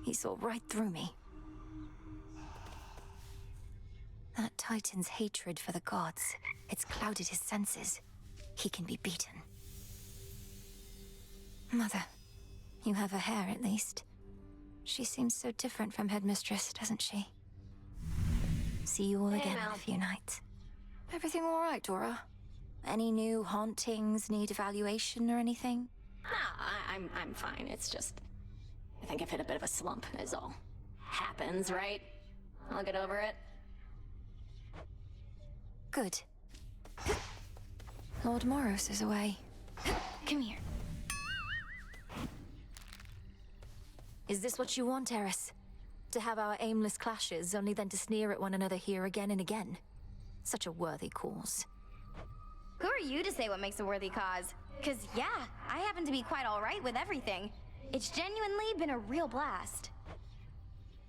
He saw right through me. That Titan's hatred for the gods, it's clouded his senses. He can be beaten. Mother, you have her hair at least. She seems so different from Headmistress, doesn't she? See you all again in a few nights. Everything all right, Dora? Any new hauntings need evaluation or anything? No, I'm fine. It's just... I think I've hit a bit of a slump, is all. Happens, right? I'll get over it. Good. Lord Moros is away. Come here. Is this what you want, Eris? To have our aimless clashes, only then to sneer at one another here again and again? Such a worthy cause. Who are you to say what makes a worthy cause? 'Cause yeah, I happen to be quite alright with everything. It's genuinely been a real blast.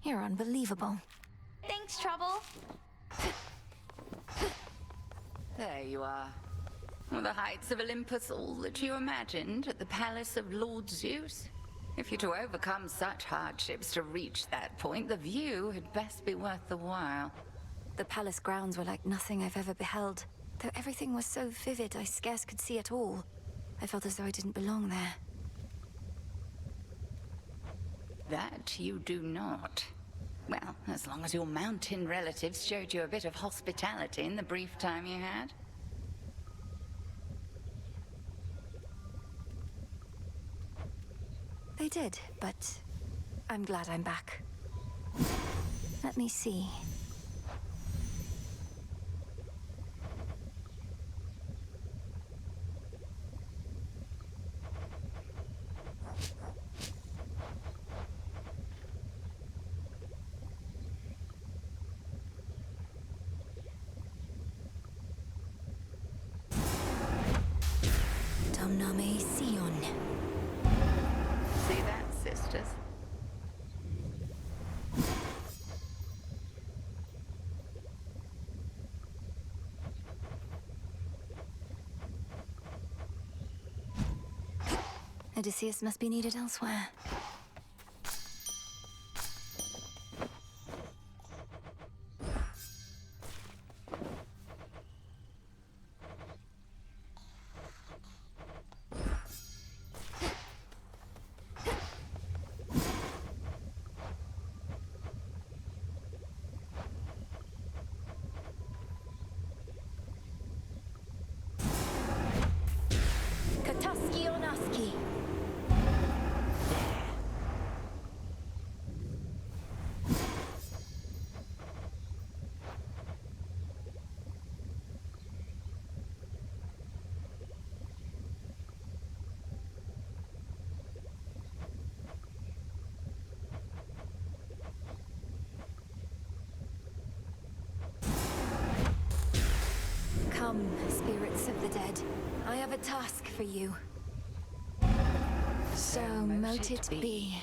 You're unbelievable. Thanks, Trouble. There you are. Well, the heights of Olympus, all that you imagined at the palace of Lord Zeus. If you're to overcome such hardships to reach that point, the view had best be worth the while. The palace grounds were like nothing I've ever beheld. Though everything was so vivid, I scarce could see at all. I felt as though I didn't belong there. That you do not. Well, as long as your mountain relatives showed you a bit of hospitality in the brief time you had. They did, but I'm glad I'm back. Let me see. Domname Sion. See that, sisters? Odysseus must be needed elsewhere. Kataski Onaski. Come, spirits of the dead. I have a task for you. So mote it be.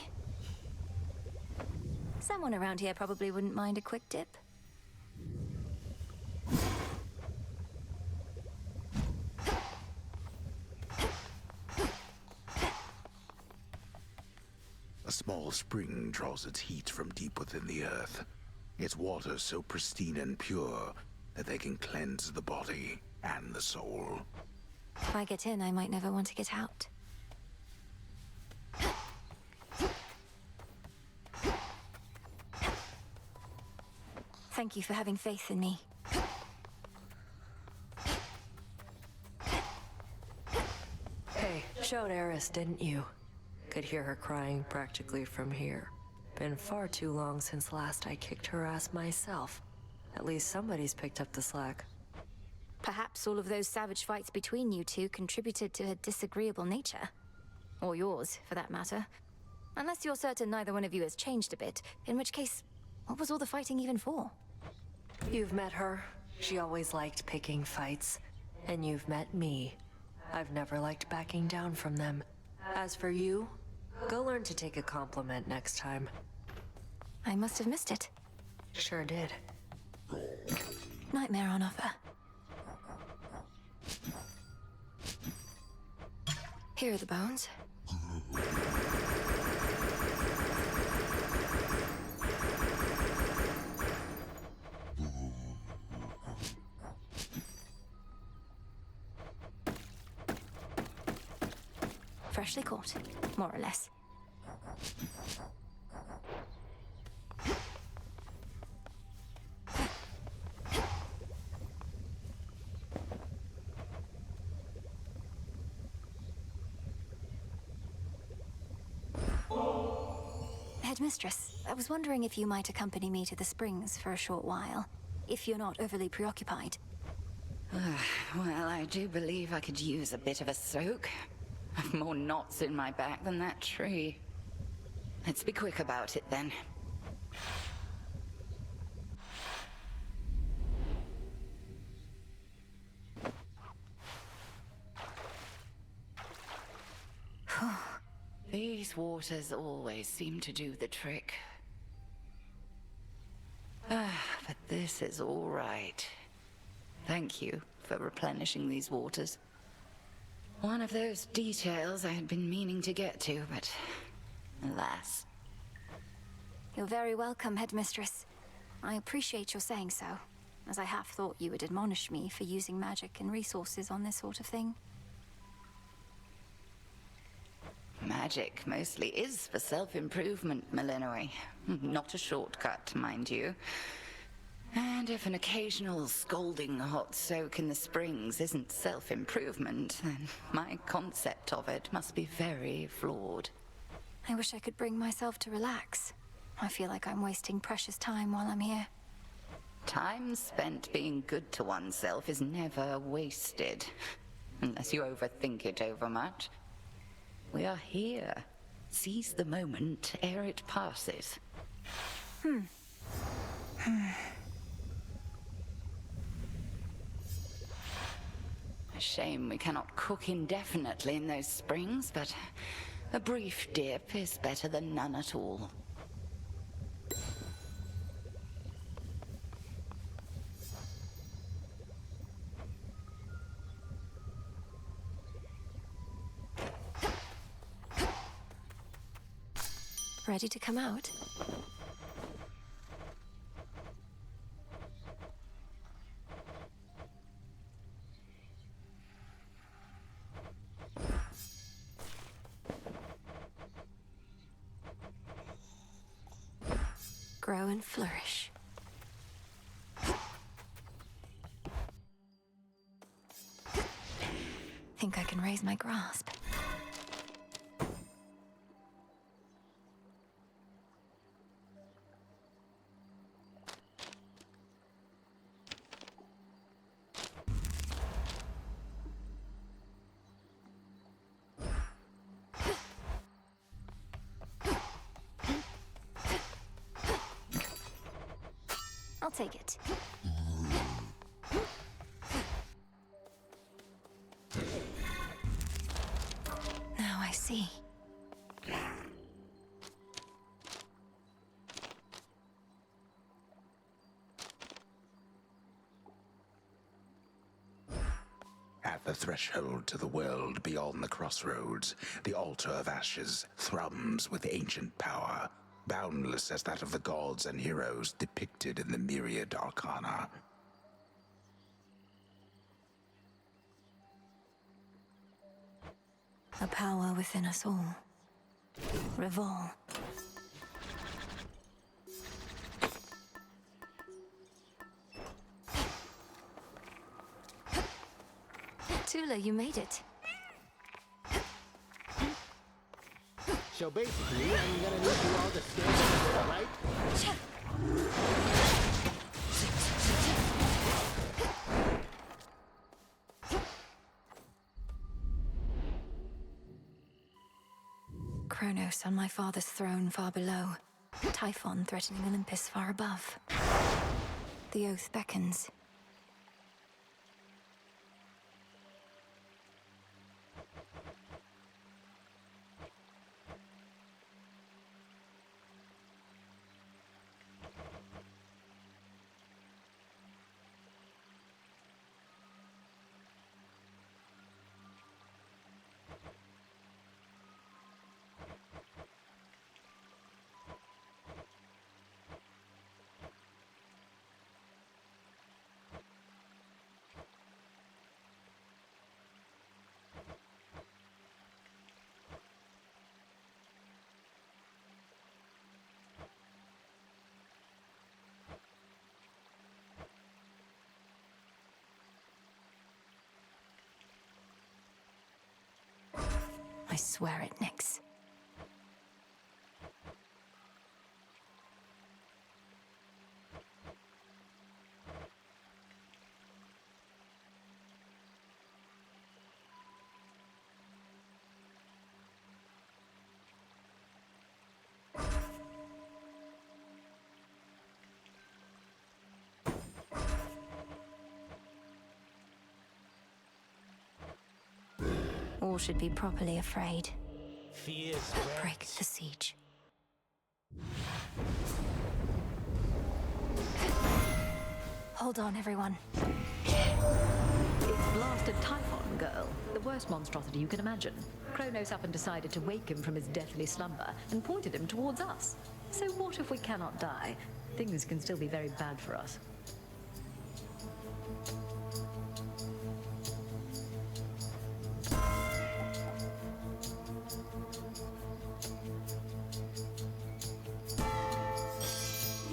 Someone around here probably wouldn't mind a quick dip. A small spring draws its heat from deep within the earth. Its waters so pristine and pure that they can cleanse the body and the soul. If I get in, I might never want to get out. Thank you for having faith in me. Hey, showed Eris, didn't you? Could hear her crying practically from here. Been far too long since last I kicked her ass myself. At least somebody's picked up the slack. Perhaps all of those savage fights between you two contributed to her disagreeable nature. Or yours, for that matter. Unless you're certain neither one of you has changed a bit, in which case, what was all the fighting even for? You've met her. She always liked picking fights. And you've met me. I've never liked backing down from them. As for you, go learn to take a compliment next time. I must have missed it. Sure did. Nightmare on offer. Here are the bones. freshly caught, more or less. Headmistress, I was wondering if you might accompany me to the springs for a short while, if you're not overly preoccupied. Well, I do believe I could use a bit of a soak. I've more knots in my back than that tree. Let's be quick about it then. These waters always seem to do the trick. But this is all right. Thank you for replenishing these waters. One of those details I had been meaning to get to, but alas. You're very welcome, Headmistress. I appreciate your saying so, as I half thought you would admonish me for using magic and resources on this sort of thing. Magic mostly is for self-improvement, Malinois. Not a shortcut, mind you. And if an occasional scalding hot soak in the springs isn't self-improvement, then my concept of it must be very flawed. I wish I could bring myself to relax. I feel like I'm wasting precious time while I'm here. Time spent being good to oneself is never wasted, unless you overthink it overmuch. We are here. Seize the moment ere it passes. A shame we cannot cook indefinitely in those springs, but a brief dip is better than none at all. Ready to come out? Grow and flourish. Think I can raise my grasp. I'll take it. Now I see. At the threshold to the world beyond the crossroads, the altar of ashes thrums with ancient power, boundless as that of the gods and heroes depicted in the myriad arcana. A power within us all. Revol. Tula, you made it. So basically, I'm gonna need you all to stand up, right? Kronos on my father's throne far below. Typhon threatening Olympus far above. The oath beckons. swear it, Nix. All should be properly afraid. Fear's Break the siege. Hold on, everyone. It's blasted Typhon, girl. The worst monstrosity you can imagine. Kronos up and decided to wake him from his deathly slumber and pointed him towards us. So what if we cannot die? Things can still be very bad for us.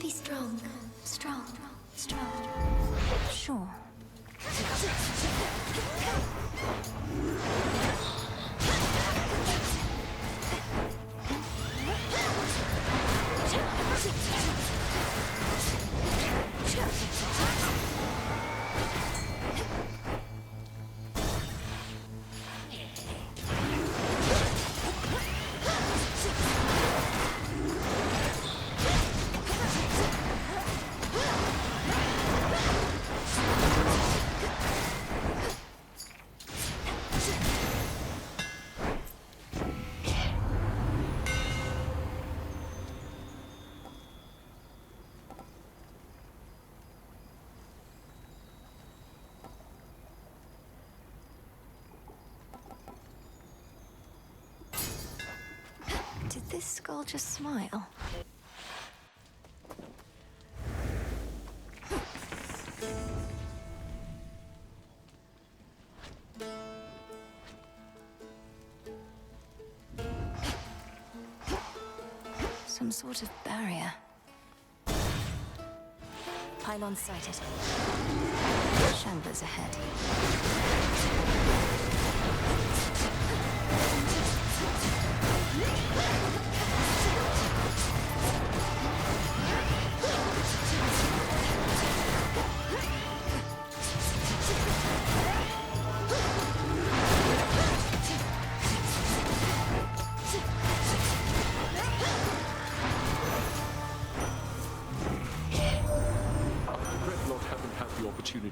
Be strong. Strong. Strong. Sure. Did this skull just smile? Some sort of barrier. Pylon sighted. Shamblers ahead.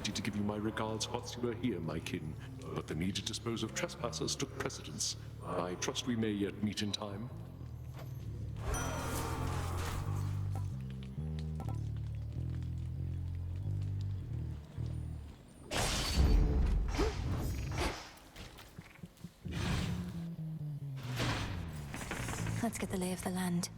To give you my regards whilst you were here, my kin, but the need to dispose of trespassers took precedence. I trust we may yet meet in time. Let's get the lay of the land.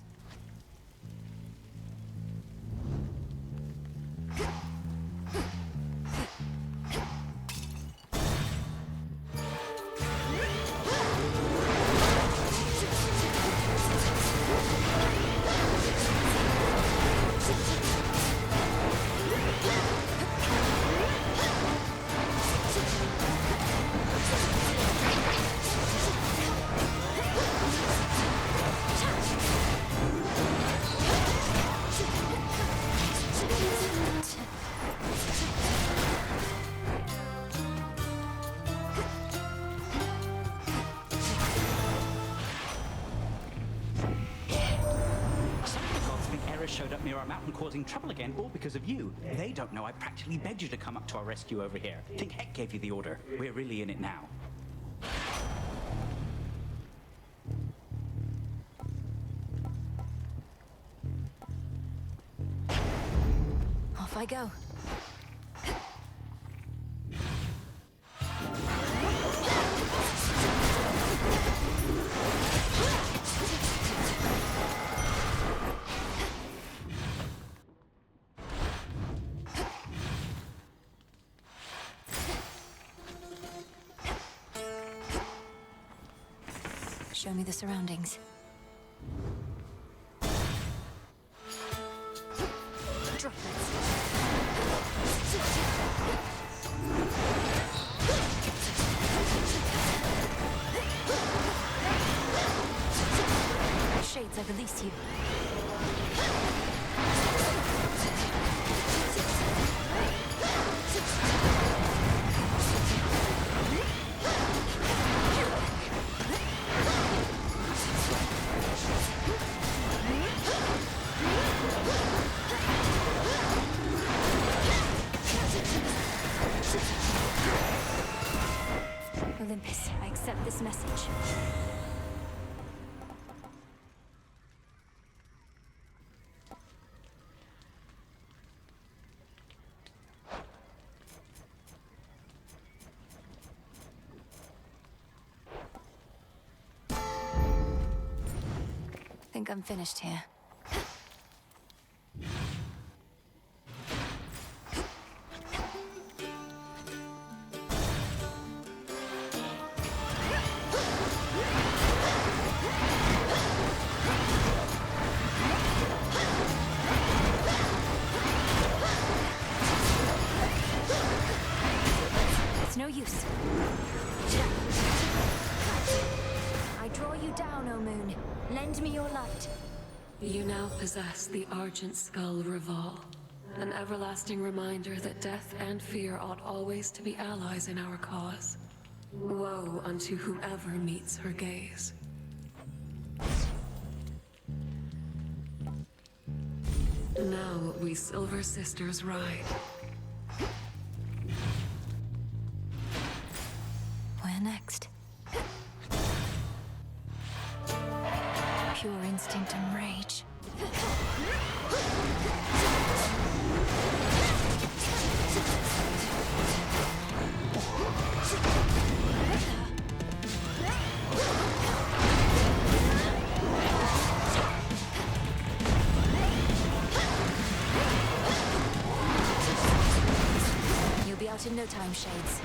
Showed up near our mountain causing trouble again, all because of you. They don't know I practically begged you to come up to our rescue over here. Think Heck gave you the order. We're really in it now. Off I go. Show me the surroundings. Droplets. I release you. Olympus, I accept this message. Think I'm finished here. It's no use. I draw you down, O Moon. Lend me your light. You now possess the Argent Skull Reval, an everlasting reminder that death and fear ought always to be allies in our cause. Woe unto whoever meets her gaze. Now we Silver Sisters ride. Where next? Pure instinct and rage. You'll be out in no time, Shades.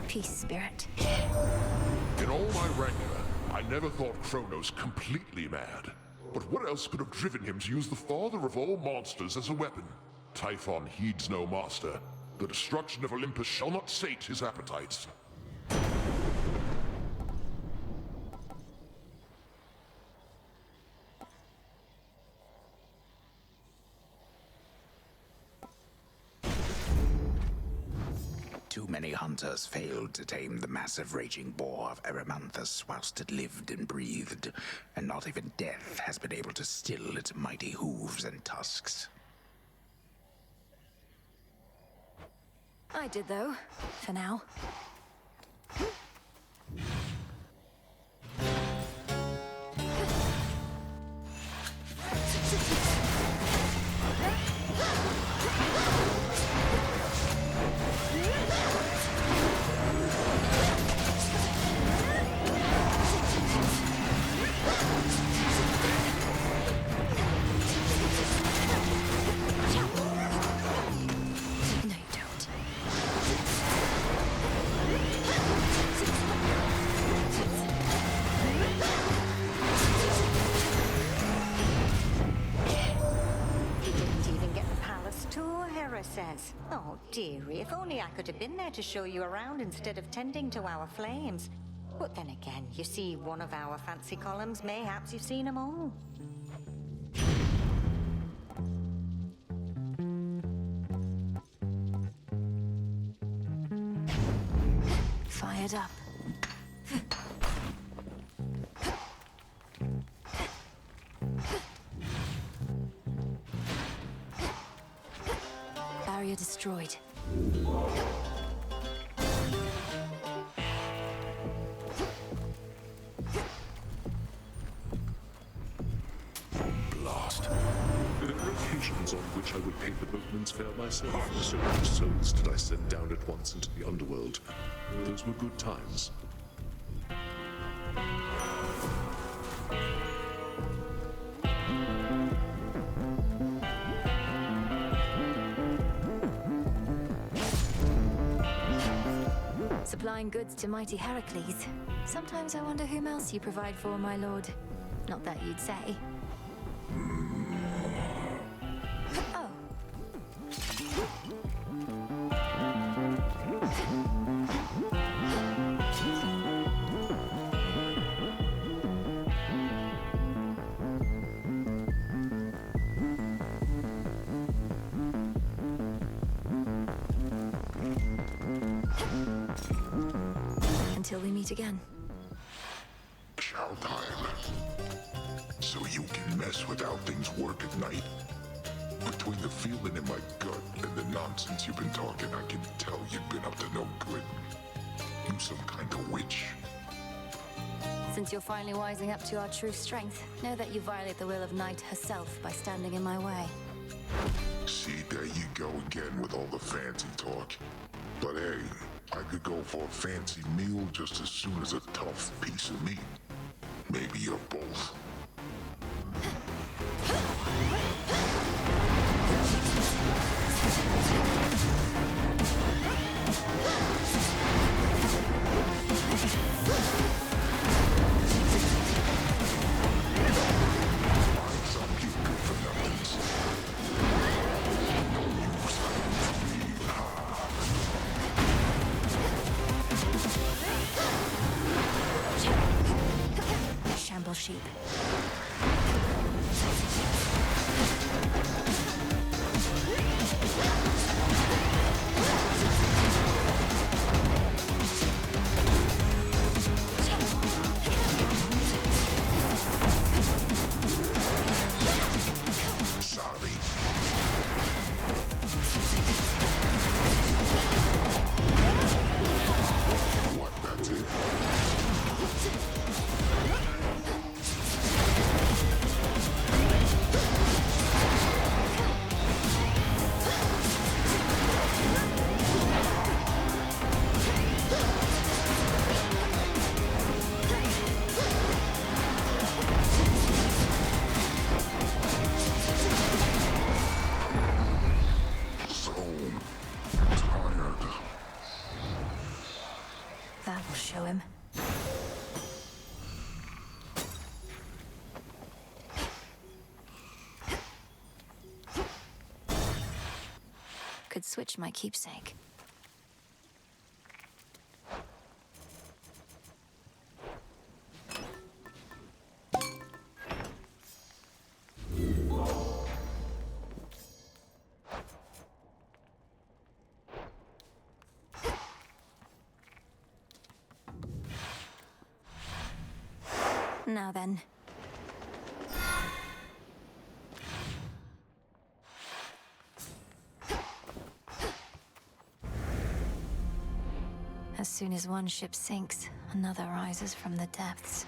Peace, Spirit. In all my rancor, I never thought Kronos completely mad. But what else could have driven him to use the father of all monsters as a weapon? Typhon heeds no master. The destruction of Olympus shall not sate his appetites. Too many hunters failed to tame the massive raging boar of Erymanthus whilst it lived and breathed, and not even death has been able to still its mighty hooves and tusks. I did, though, for now. Says, oh dearie, if only I could have been there to show you around instead of tending to our flames. But then again, you see one of our fancy columns, mayhaps you've seen them all. Fired up. Barrier destroyed. Blast. There are occasions on which I would paint the boatman's fare myself, so many souls did I send down at once into the underworld. Those were good times. Supplying goods to mighty Heracles. Sometimes I wonder whom else you provide for, my lord. Not that you'd say. Oh. Until we meet again. Chow time. So you can mess with how things work at night? Between the feeling in my gut and the nonsense you've been talking, I can tell you've been up to no good. You some kind of witch. Since you're finally wising up to our true strength, know that you violate the will of Night herself by standing in my way. See, there you go again with all the fancy talk. But hey, I could go for a fancy meal just as soon as a tough piece of meat. Maybe you're both. Shamble sheep. Sorry. What, that's it? So tired. That will show him. Could switch my keepsake. Now then. As soon as one ship sinks, another rises from the depths.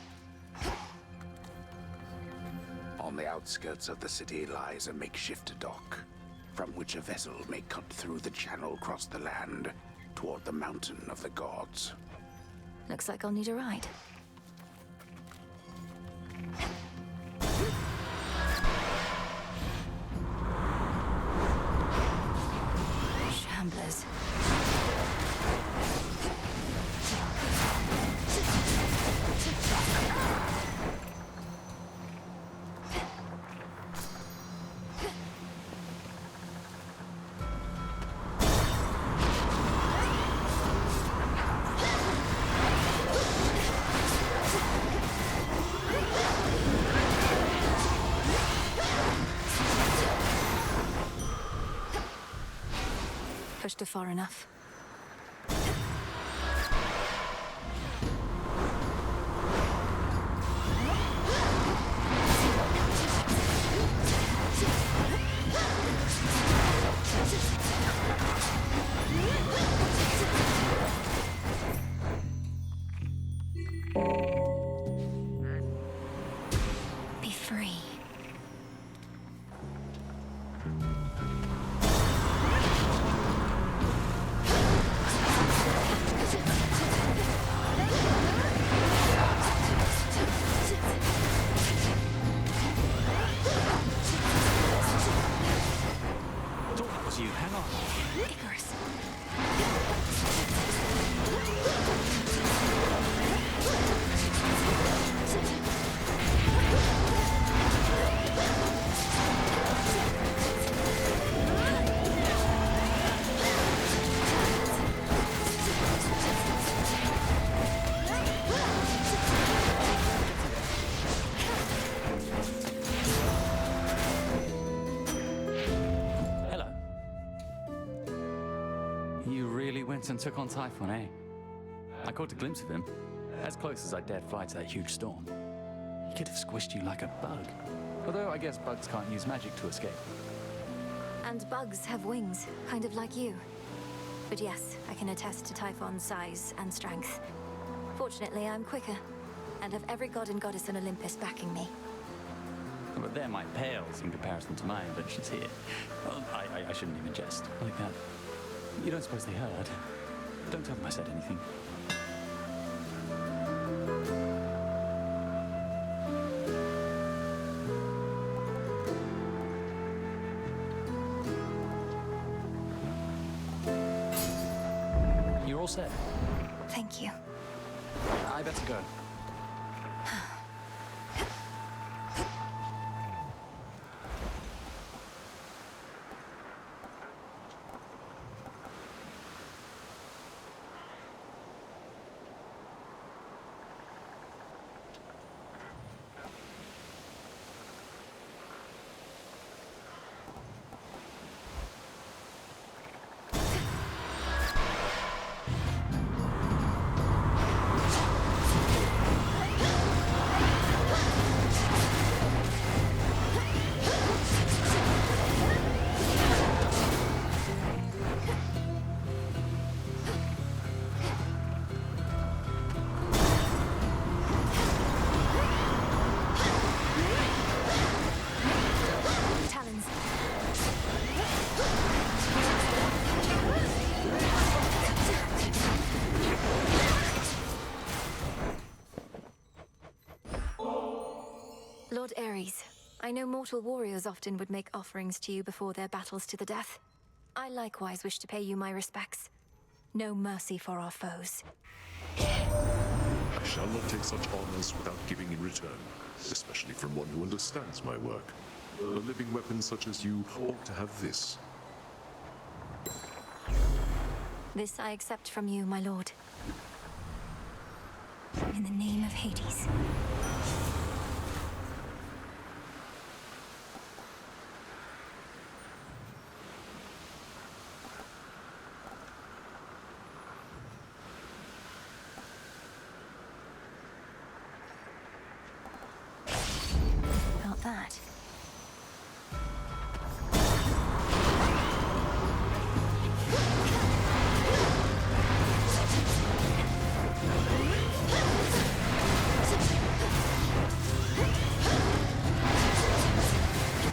On the outskirts of the city lies a makeshift dock, from which a vessel may cut through the channel across the land toward the mountain of the gods. Looks like I'll need a ride. Shamblers. Pushed her far enough. Be free. Thought that was you. Hang on. Icarus. once and took on Typhon, eh? I caught a glimpse of him, as close as I dared fly to that huge storm. He could have squished you like a bug. Although I guess bugs can't use magic to escape. And bugs have wings, kind of like you. But yes, I can attest to Typhon's size and strength. Fortunately, I'm quicker, and have every god and goddess on Olympus backing me. But they're my pales in comparison to my inventions here. Well, I shouldn't even jest like that. You don't suppose they heard? Don't tell them I said anything. You're all set. Thank you. I better go. Lord Ares, I know mortal warriors often would make offerings to you before their battles to the death. I likewise wish to pay you my respects. No mercy for our foes. I shall not take such honors without giving in return, especially from one who understands my work. A living weapon such as you ought to have this. This I accept from you, my lord. In the name of Hades. Felt that.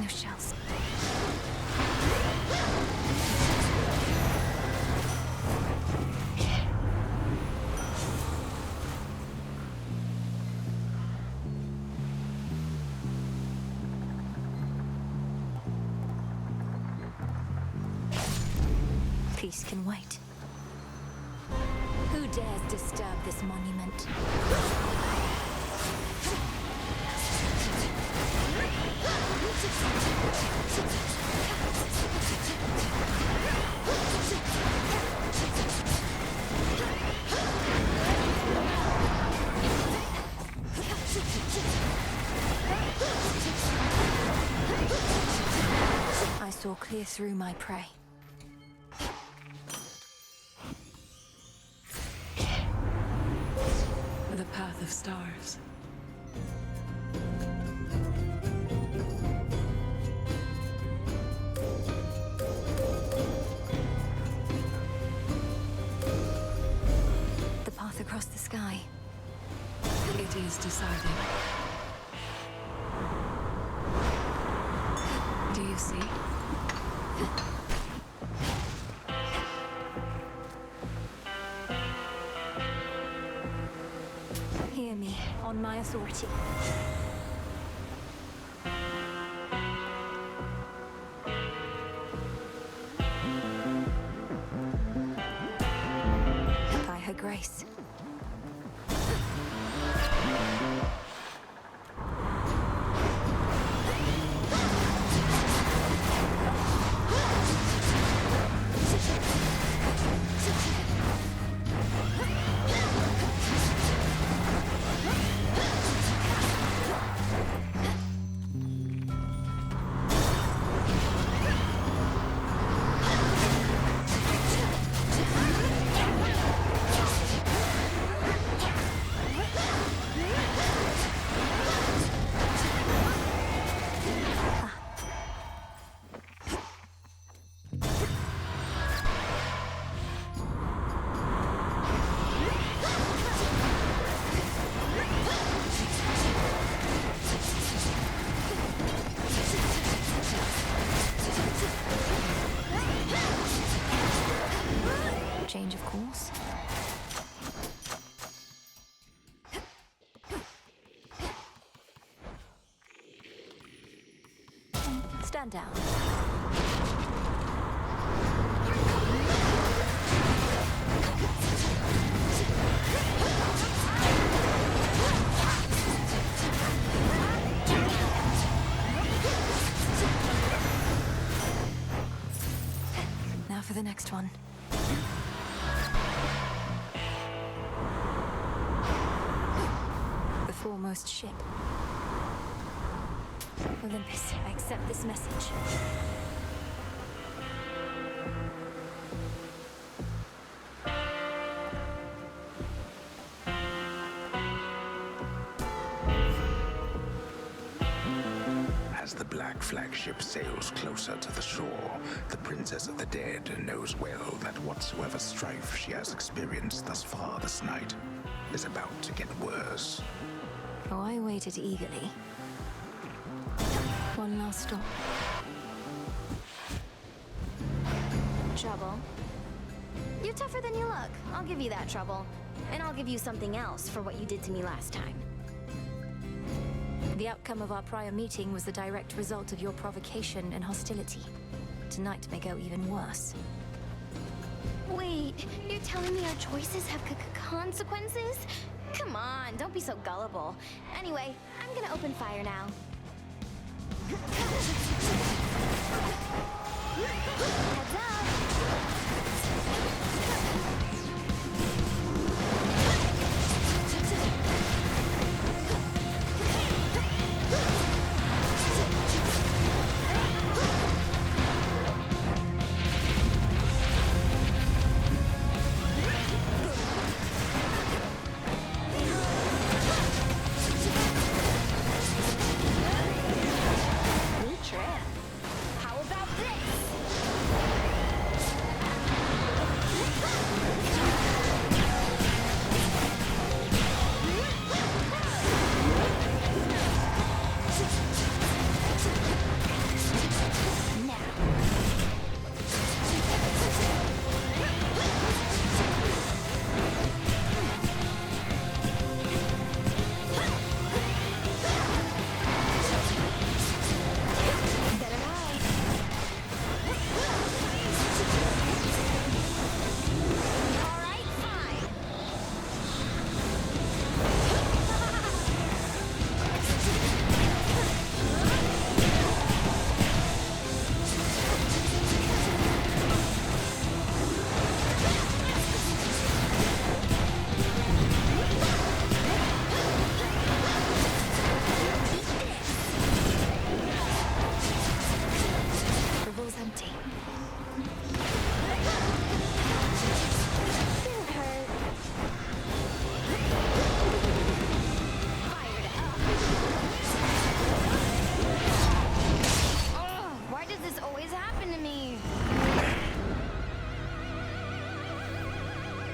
No shells. Peace can wait. Who dares disturb this monument? I saw clear through my prey. The path of stars. The path across the sky. It is decided. Do you see? Hear me, on my authority. By her grace. Stand down. Now for the next one. The foremost ship. Olympus, I accept this message. As the black flagship sails closer to the shore, the Princess of the Dead knows well that whatsoever strife she has experienced thus far this night is about to get worse. Oh, I waited eagerly. One last stop. Trouble. You're tougher than you look. I'll give you that, Trouble. And I'll give you something else for what you did to me last time. The outcome of our prior meeting was the direct result of your provocation and hostility. Tonight may go even worse. Wait, you're telling me our choices have consequences? Come on, don't be so gullible. Anyway, I'm gonna open fire now. Heads up!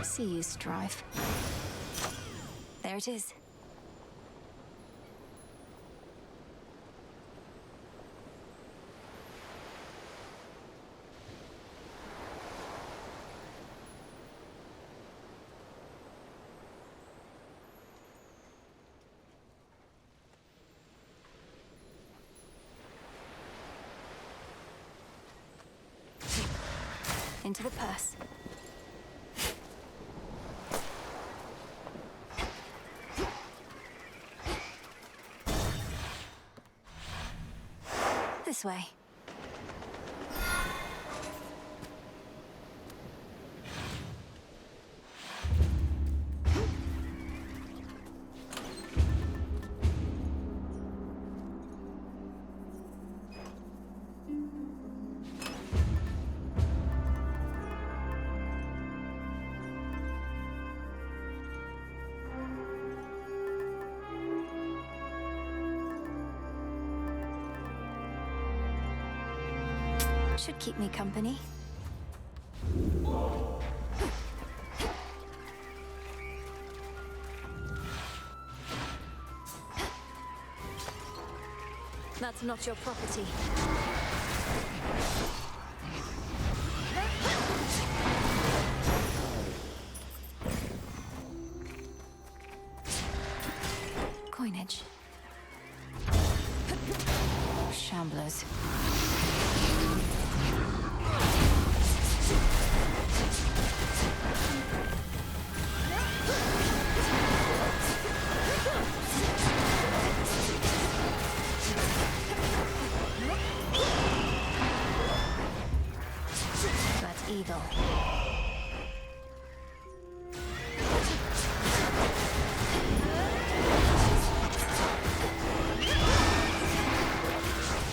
See you strive. There it is. Into the purse. This way. Should keep me company. That's not your property. Coinage. Shamblers. eagle.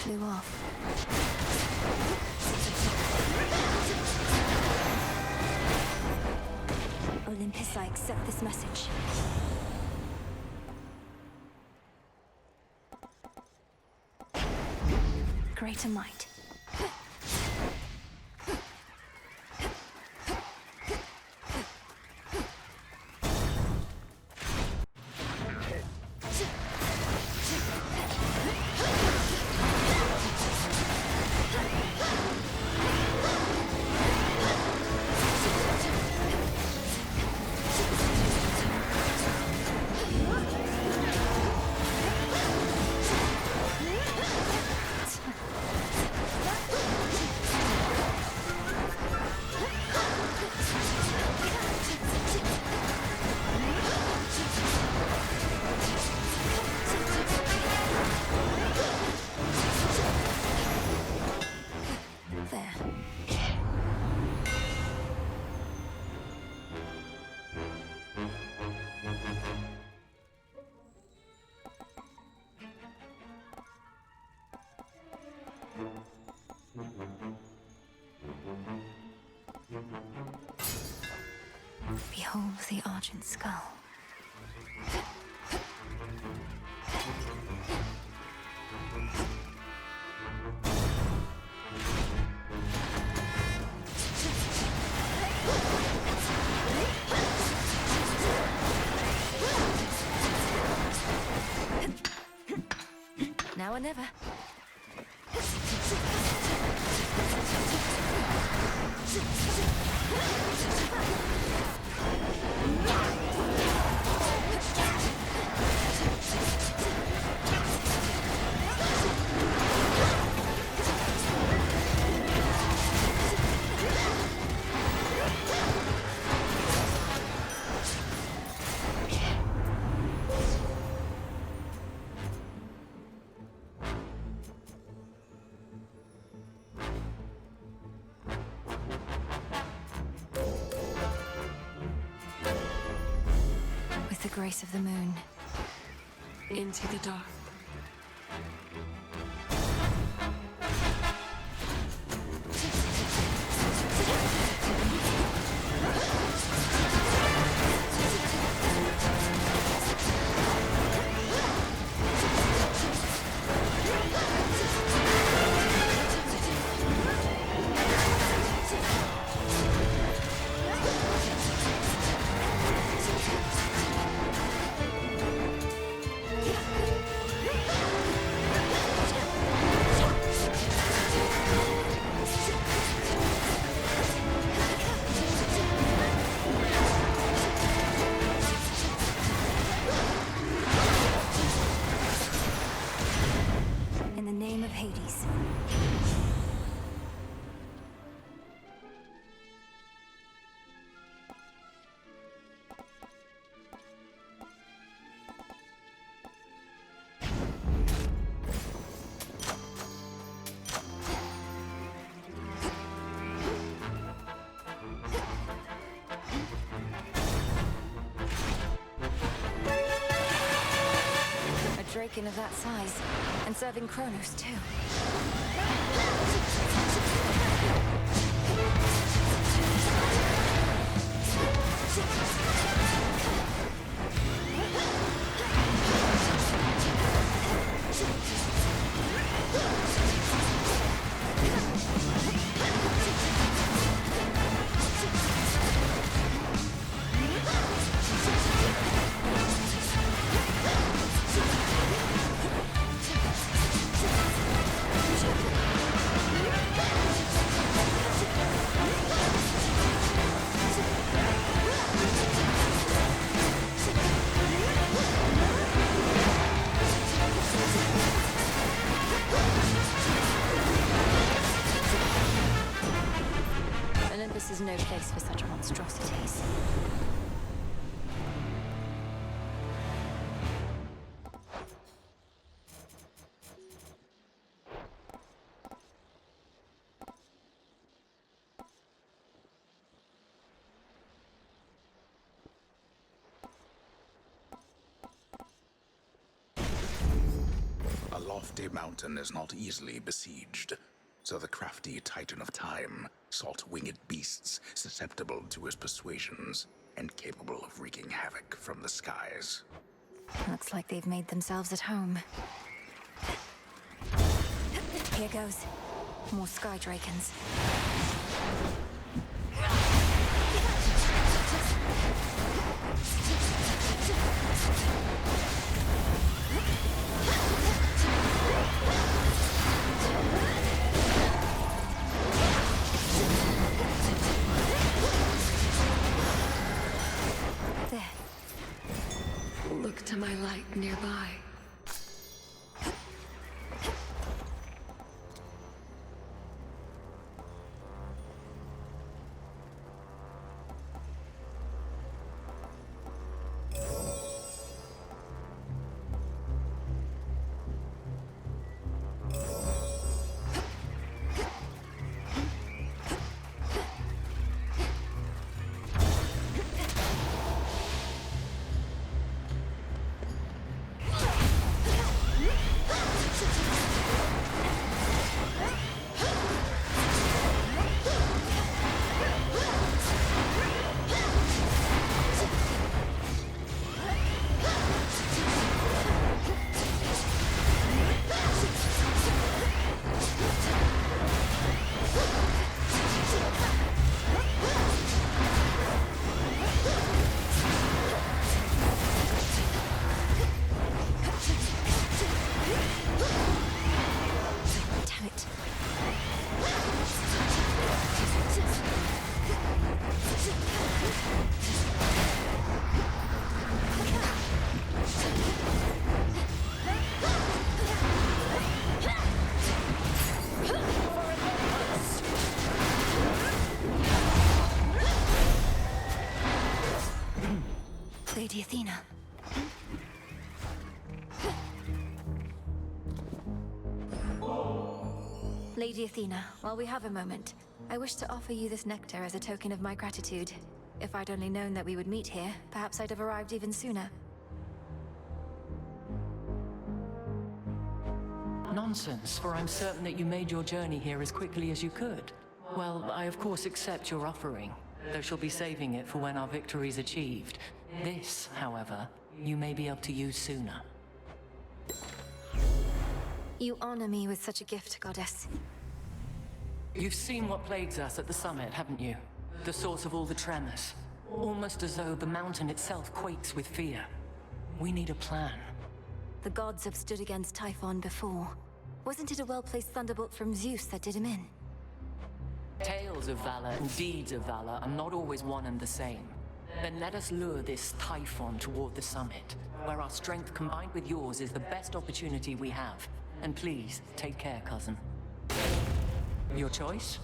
Flew off. Olympus, I accept this message. Greater might. Behold the Argent Skull. Now or never. With the grace of the moon. Into the dark. In the name of Hades. A Draken of that size, and serving Kronos too. Olympus is no place for such monstrosities. lofty mountain is not easily besieged, so the crafty Titan of Time sought winged beasts susceptible to his persuasions and capable of wreaking havoc from the skies. Looks like they've made themselves at home. Here goes. More Sky Drakens. There. Look to my light nearby. Lady Athena. Lady Athena, while we have a moment, I wish to offer you this nectar as a token of my gratitude. If I'd only known that we would meet here, perhaps I'd have arrived even sooner. Nonsense, for I'm certain that you made your journey here as quickly as you could. Well, I of course accept your offering, though she'll be saving it for when our victory's achieved. This, however, you may be able to use sooner. You honor me with such a gift, Goddess. You've seen what plagues us at the summit, haven't you? The source of all the tremors. Almost as though the mountain itself quakes with fear. We need a plan. The gods have stood against Typhon before. Wasn't it a well-placed thunderbolt from Zeus that did him in? Tales of valor and deeds of valor are not always one and the same. Then let us lure this Typhon toward the summit, where our strength combined with yours is the best opportunity we have. And please, take care, cousin. Your choice?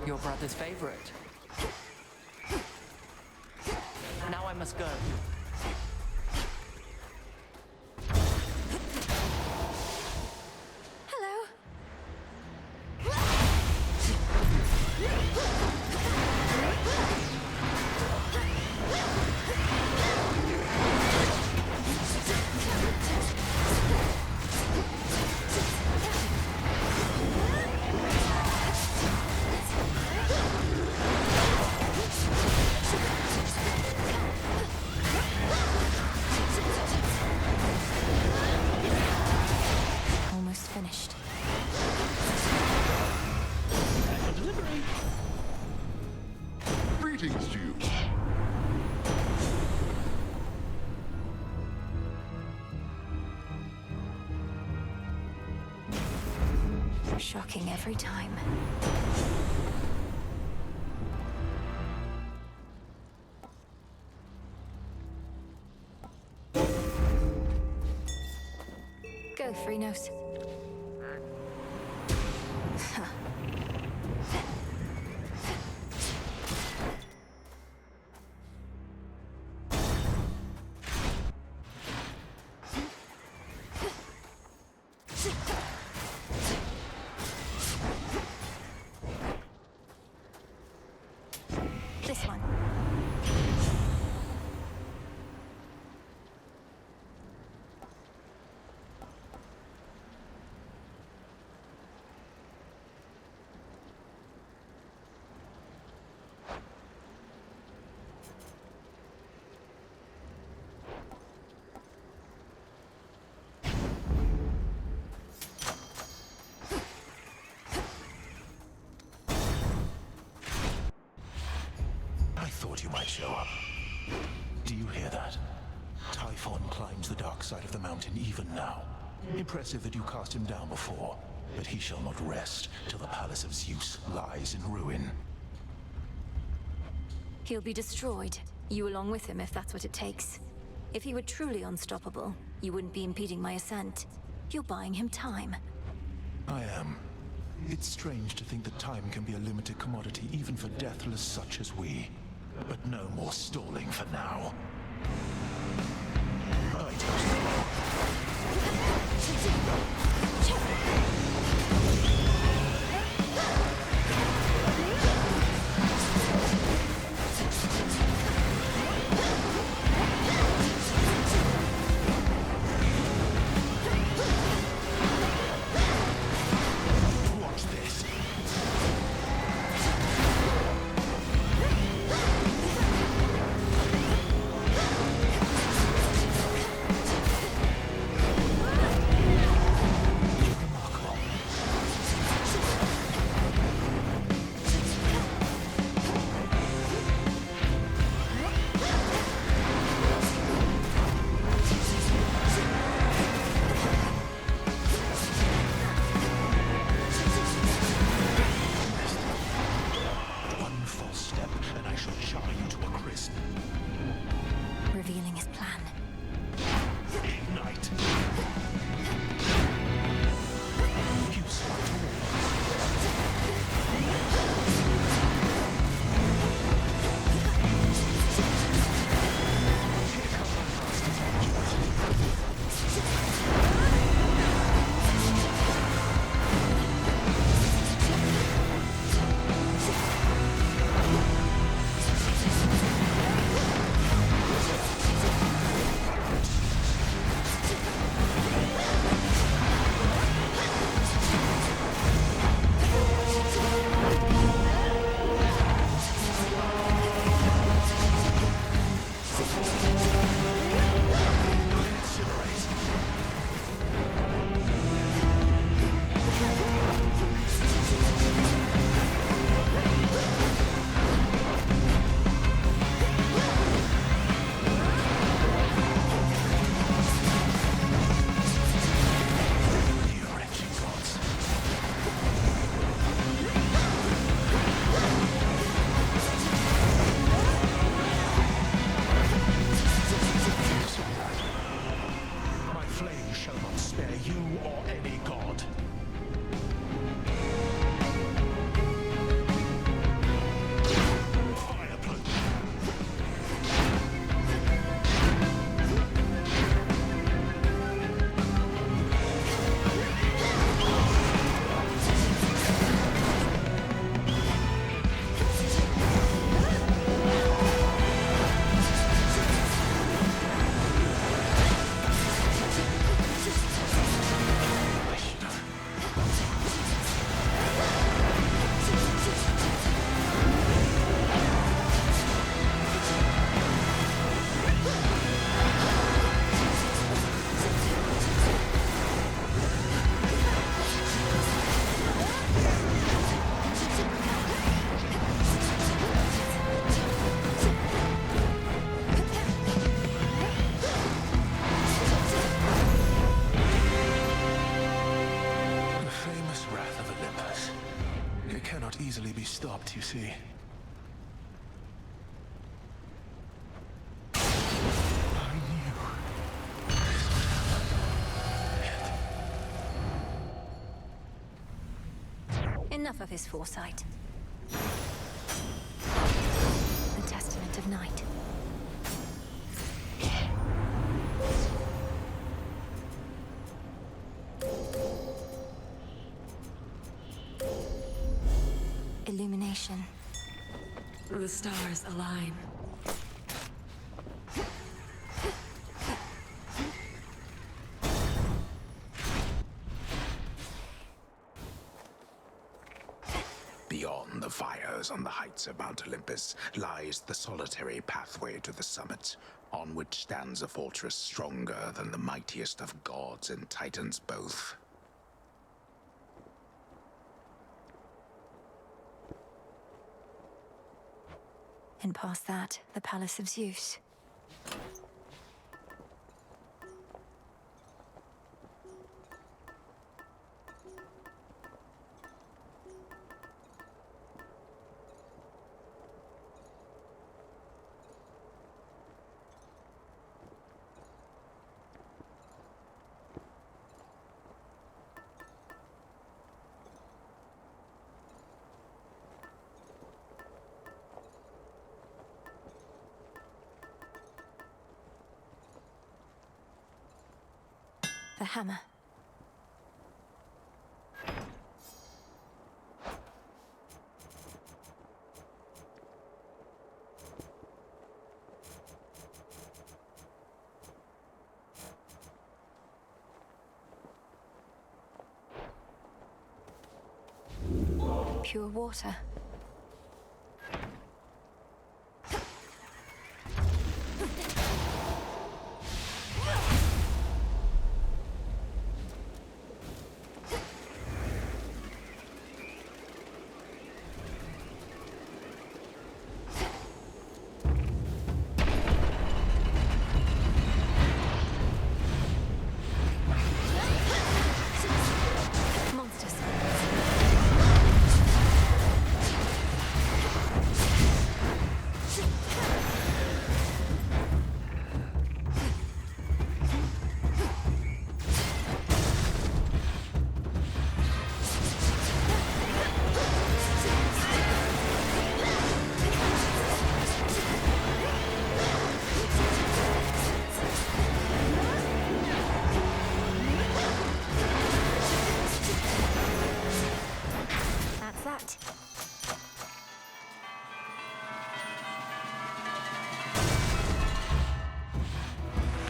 Your brother's favorite. Now I must go. Hello. Almost finished. Special delivery. Greetings to you. Shocking every time. Go, Freenos. This one. I thought you might show up. Do you hear that? Typhon climbs the dark side of the mountain even now. Impressive that you cast him down before, but he shall not rest till the palace of Zeus lies in ruin. He'll be destroyed. You along with him if that's what it takes. If he were truly unstoppable, you wouldn't be impeding my ascent. You're buying him time. I am. It's strange to think that time can be a limited commodity even for deathless such as we. But no more stalling for now. I watch this. One false step, and I shall char you to a crisp. Revealing his plan. Ignite. You smite my flame shall not spare you or any god. Fire plume. The famous wrath of Olympus. It cannot easily be stopped, you see. I knew. Enough of his foresight. The testament of night. illumination. The stars align. Beyond the fires on the heights of Mount Olympus lies the solitary pathway to the summit, on which stands a fortress stronger than the mightiest of gods and titans both. And past that, the Palace of Zeus. The hammer. Pure water.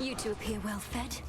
You two appear well fed.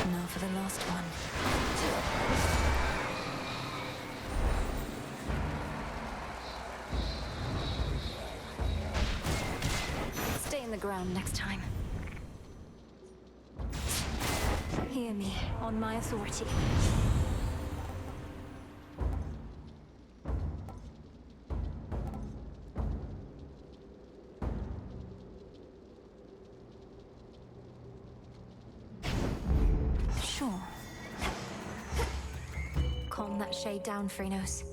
Now for the last one. Stay in the ground next time. Hear me, on my authority. Sure. Calm that shade down, Phrenos.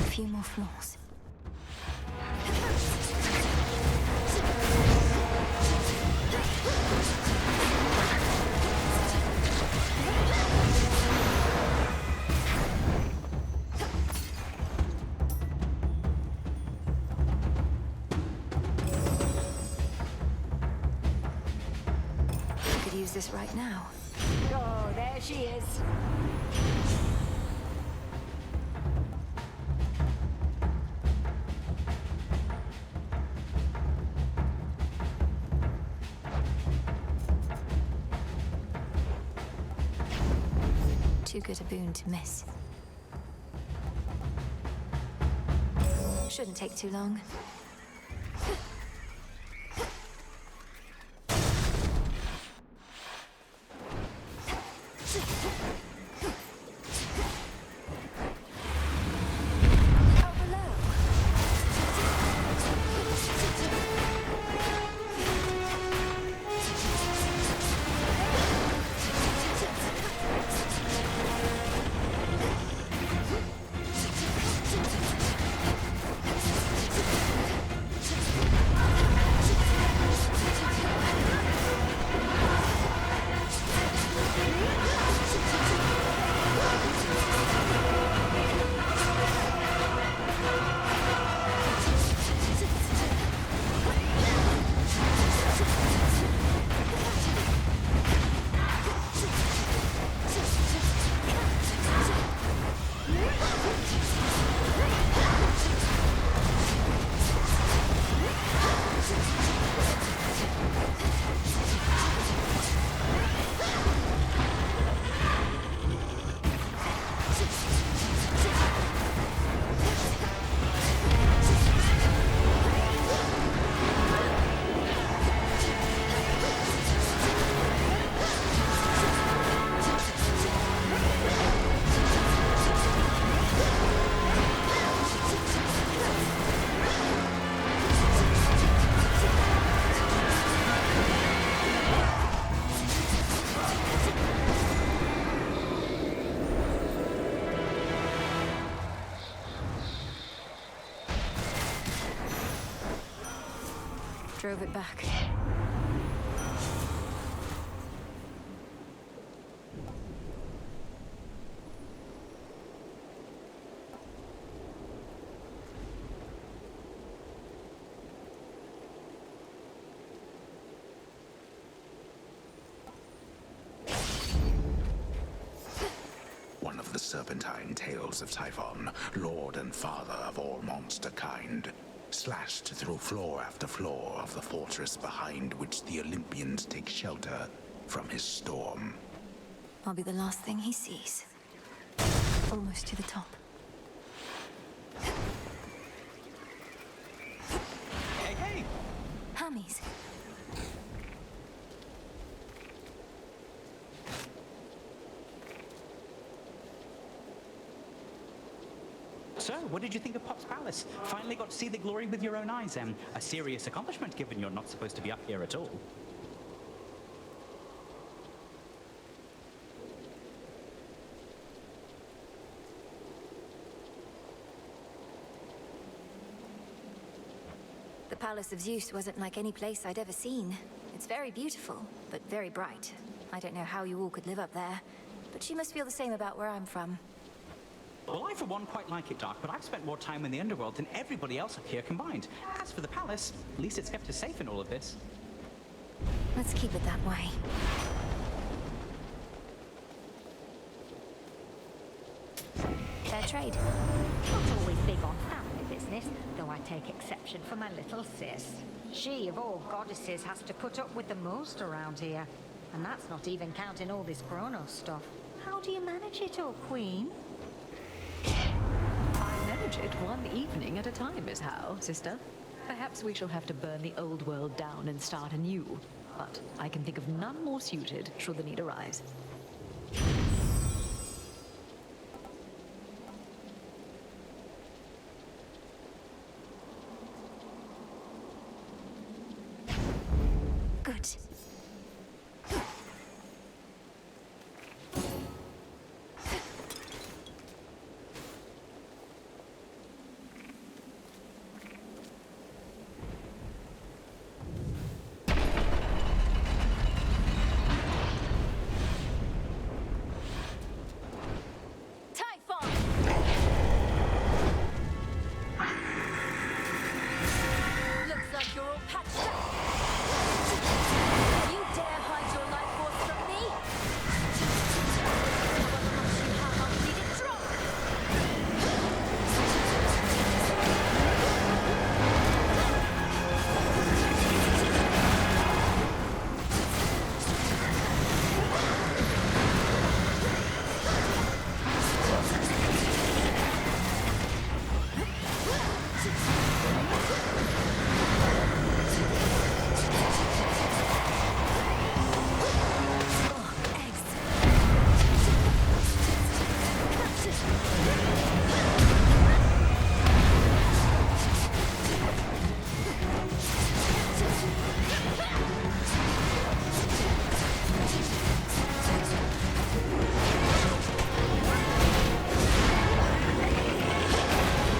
A few more floors. Could use this right now. Oh, there she is. Too good a boon to miss. Shouldn't take too long. Drove it back. One of the serpentine tales of Typhon, lord and father of all monster kind, slashed through floor after floor of the fortress behind which the Olympians take shelter from his storm. I'll be the last thing he sees. Almost to the top. Hey, hey! Hammies. So, what did you think of Pop's Palace? Finally got to see the glory with your own eyes. A serious accomplishment, given you're not supposed to be up here at all. The Palace of Zeus wasn't like any place I'd ever seen. It's very beautiful, but very bright. I don't know how you all could live up there, but you must feel the same about where I'm from. Well, I, for one, quite like it dark, but I've spent more time in the underworld than everybody else up here combined. As for the palace, at least it's kept us safe in all of this. Let's keep it that way. Fair trade. Not always big on family business, though I take exception for my little sis. She, of all goddesses, has to put up with the most around here. And that's not even counting all this Kronos stuff. How do you manage it, oh queen? I manage it one evening at a time is how, sister. Perhaps we shall have to burn the old world down and start anew. But I can think of none more suited should the need arise. Good. Looks like you're all patched up. You dare hide your life force from me? However much you have, I'll need it drunk.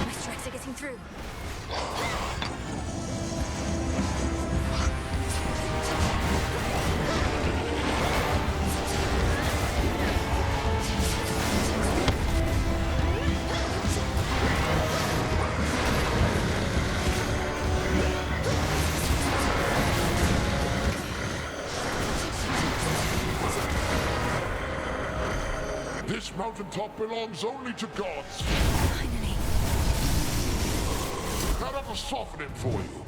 My strikes are getting through. This mountaintop belongs only to gods. Finally. That ought to soften him for you.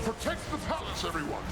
Protect the palace, everyone!